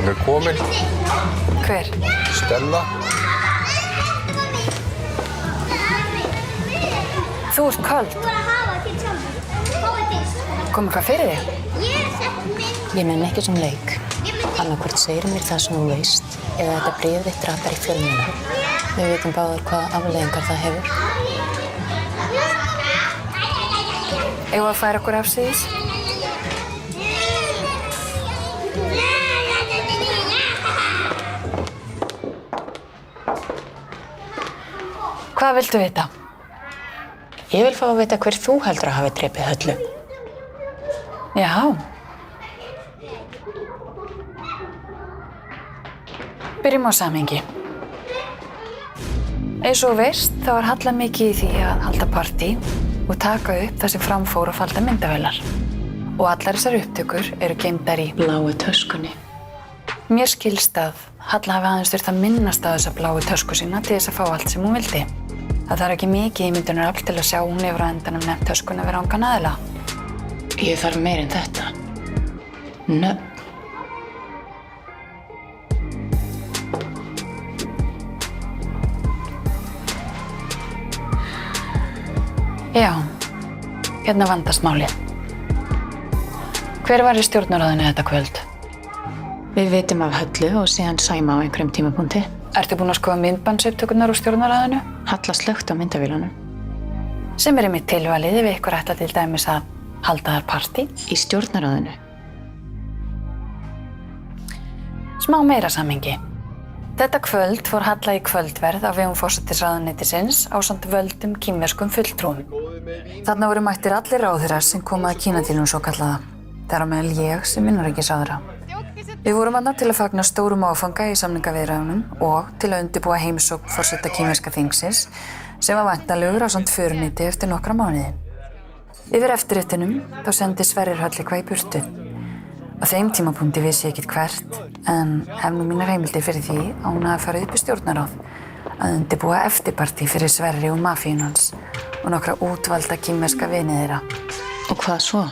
Hún komin. Hver? Stella. Þú ert köld. Kom eitthvað fyrir þig? Ég menn ekki sem leik. Annarkvort segir mér það sem þú veist eða þetta bréf þitt ratar í fjölmiðla. Við vitum báðar hvaða afleiðingar það hefur. Eigum við að færa okkur afsíðis? Hvað viltu vita? Ég vil fá að vita hver þú heldur að hafi drepið Höllu. Já. Byrjum á samhengi. Eins og þú veist, þá var Halla mikið í því að halda partí og taka upp það sem framfór og falda myndavélar. Og allar þessar upptökur eru geymdar í Bláu töskunni. Mér skilst að Halla hafi aðeins þurft að minnast á þessa bláu tösku sína til þess að fá allt sem hún vildi. Það þarf ekki mikið ímyndunarafl til að sjá hún hefur á endanum nefnt töskuna við rangan aðila. Ég þarf meir en þetta. Nöfn. Já, hérna vandast málið. Hver var í stjórnarráðinu þetta kvöld? Við vitum af Höllu og síðan Sæma á einhverjum tímapunkti. Ertu búin að skoða myndbandsupptökurnar úr stjórnarráðinu? Halla slökkt á myndavélunum. Sem er einmitt tilvalið ef ykkur ætla til dæmis að halda þar partí. Í stjórnarráðinu. Smá meira samhengi. Þetta kvöld fór Halla í kvöldverð á vegum forsætisráðuneytisins ásamt völdum kínverskum fulltrúum. Þarna voru mættir allir ráðherrar sem komu að Kínadýrnum svokallaða. Þar á meðal ég sem innanríkisráðherra. Við vorum þarna til að fagna stórum áfanga í samningaviðræðunum og til að undirbúa heimsókn forseta kínverska þingsins sem var væntanlegur ásamt förunýti eftir nokkra mánuði. Yfir eftirréttinum þá sendi Sverrir Höll eitthvað í burtu. Á þeim tímapunkti vissi ég ekkert hvert, en hef nú mínar heimildir fyrir því að hún hafi farið upp í stjórnarráð að undirbúa eftirpartí fyrir Sverri og mafíun hans og nokkra útvalda kínverska vini þeirra. Og hvað svo?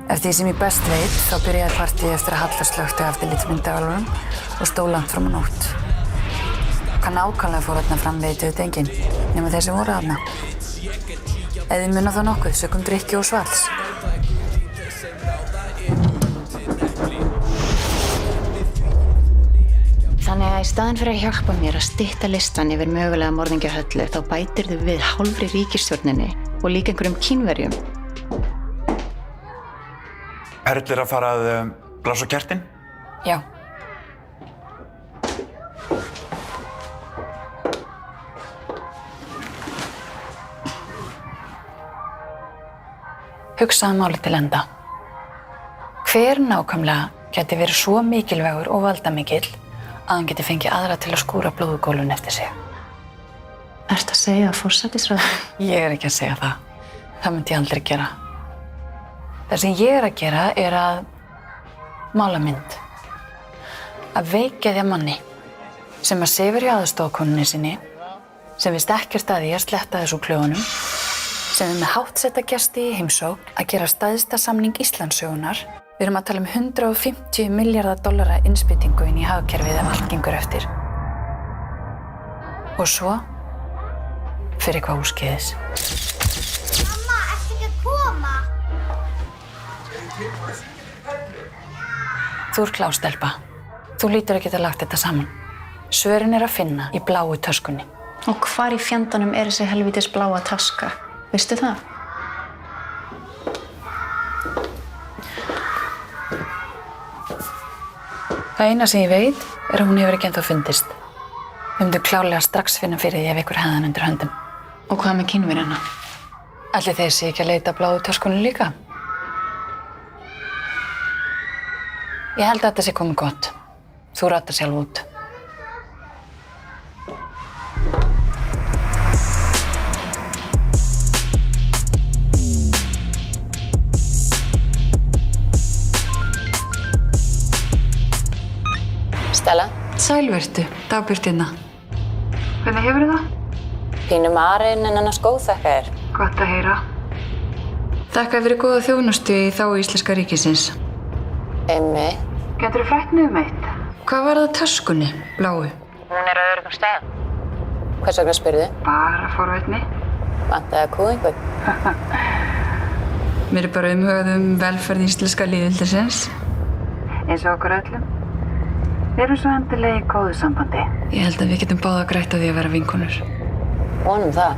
Eftir því sem ég best veit, þá byrjaði partíið eftir að Halla slökkti eftirlitsmyndavélunum og stóð langt fram á nótt. Hvað nákvæmlega fór þarna fram veitu þetta enginn, nema þeir sem voru þarna. Eða muna þá nokkuð, sökum drykki og svals. Þannig að í staðinn fyrir að hjálpa mér að stytta listan yfir mögulega morðingja Höllu, þá bætirðu við hálfri ríkisstjórninni og líka einhverjum Kínverjum. Erlir að fara að blása kertin? Já. Hugsaðu málið til enda. Hver nákvæmlega gæti verið svo mikilvægur og valdamikill að hann geti fengið aðra til að skúra blóðugólfin eftir sig? Ertu að segja að forsætisráðherra? Ég er ekki að segja það. Það myndi ég aldrei gera. Það sem ég er að gera er að mála mynd. Að veikgeðja manni sem að sefur í aðstoðarkonunni sinni, sem viðst ekkert að því að sletta þessu kljónum, sem er með háttsetta gesti í heimsókn að gera stærsta samning Íslandssögunnar. Við erum að tala um 150 milljarða dollara innspýtingu inn í hagkerfið ef allt gengur eftir. Og svo fyrir eitthvað úrskeiðis. Mamma, ertu ekki að koma? Þú ert klár, stelpa. Þú lítur að geta lagt þetta saman. Svörin er að finna í bláu töskunni. Og hvar í fjandanum er þessi helvítis bláa taska? Veistu það? Það eina sem ég veit er að hún hefur ekki ennþá fundist. Við myndum klárlega strax finna fyrir því ef ykkur hefði hann undir höndum. Og hvað með Kínverjana? Ætli þeir sé ekki að leita að bláu töskunni líka? Ég held að þetta sé komið gott. Þú ratar sjálf út. Stella? Sæl vertu, Dagbjört hérna. Hvernig hefurðu það? Pínu marinn en annars góð þakka þér. Gott að heyra. Þakka fyrir góða þjónustu í þágu Íslenska ríkisins. Einmitt. Geturðu frætt mig um eitt? Hvað var það töskunni, bláu? Hún er á öruggum stað. Hvers vegna spyrðu? Bara forvitni. Vantaði að kúða einhvern? Mér er bara umhugað velferð íslenska lýðveldisins. Eins og okkur öllum. Við erum svo endilega í góðu sambandi. Ég held að við getum báða grætt á því að vera vinkonur. Vonum það.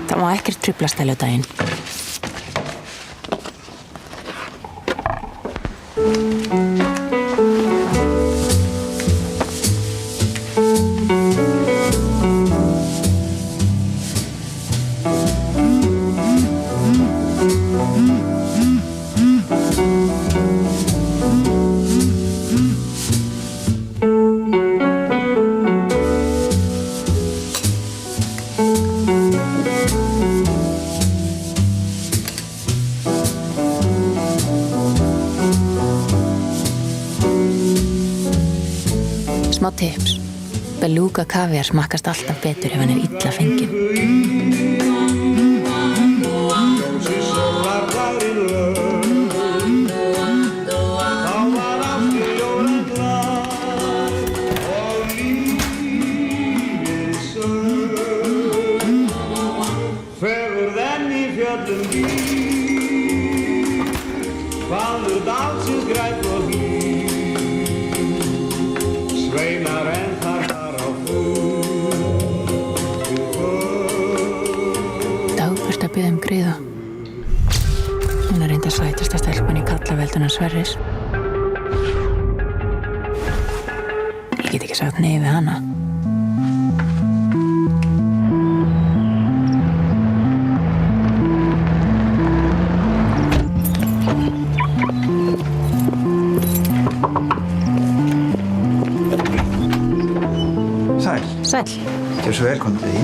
Það má ekkert trufla stæludaginn. Smá tips. Beluga kaviar smakkast alltaf betur ef hann er illa fenginn. Dagbjört að biðja gríða. Hún er reyndar sætasta stelpan í kallavelduna Sverris. Ég get ekki sagt nei við hana. Sæl. Gjör svo vel, komdu í.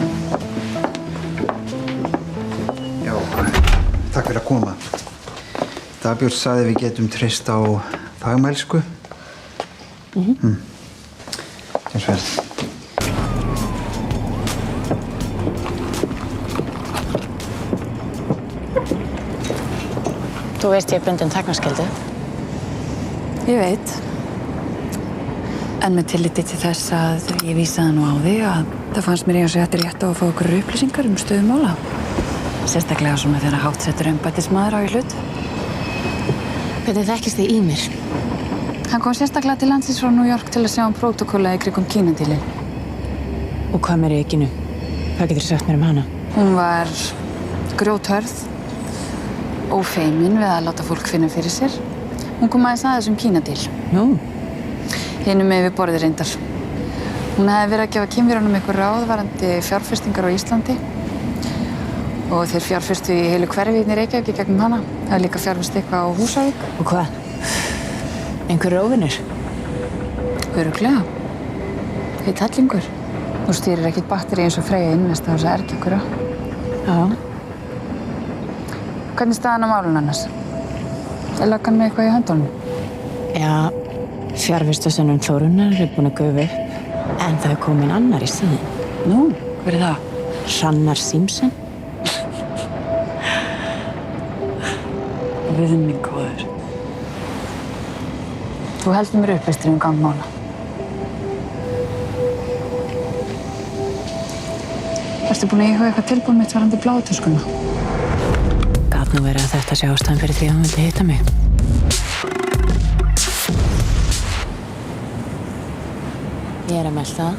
Já, takk fyrir að koma. Dagbjörn sagði við getum treyst á fagmælsku. Gjör svo vel. Þú veist ég er bundin þagnarskyldu. Ég veit. En með tilliti til þess að ég vísaði nú á því að það fannst mér eins og ég ætti rétt á að fá okkur upplýsingar stöðu mála. Sérstaklega svona þegar háttsettur embættismaður á í hlut. Hvernig þekkist þið í mér? Hann kom sérstaklega til landsins frá New York til að sjá prótókolla í kringum Kínadílinn. Og hvað með Regínu? Hvað getur þið sagt mér um hana? Hún var grjóthörð, ófeimin við að láta fólk finna fyrir sér. Hún kom aðeins Kínadíl. Nú? Hinum með við borðið reyndar. Hún hefði verið að gefa kynverunum eitthvað ráð varðandi fjárfestingar á Íslandi og þeir fjárfestu í heilu hverfi í Reykjavík í gegnum hana. Það er líka fjárfest eitthvað á Húsavík. Og hvað? Einhverjir óvinir? Örugglega. Heitt hellingur. Þú stýrir ekkert batteri eins og Freyja innest á þess að ergja ykkur á. Já. Hvernig staðan á málun annars? Er löggan með eitthvað í höndunum? Já, fjarvistarsönnum Þórunnar er búin að gufa upp, en það er komin annar í staðinn. Nú, hver er það? Hrannar Símsen. Viðminn góður. Þú heldur mér upplýstur gang mála. Ertu búin að íhuga eitthvað tilbúin mitt varðandi bláutöskuna? Gat nú verið að þetta sé ástæðan fyrir því að hún vildi hitta mig. Ég er að melda það.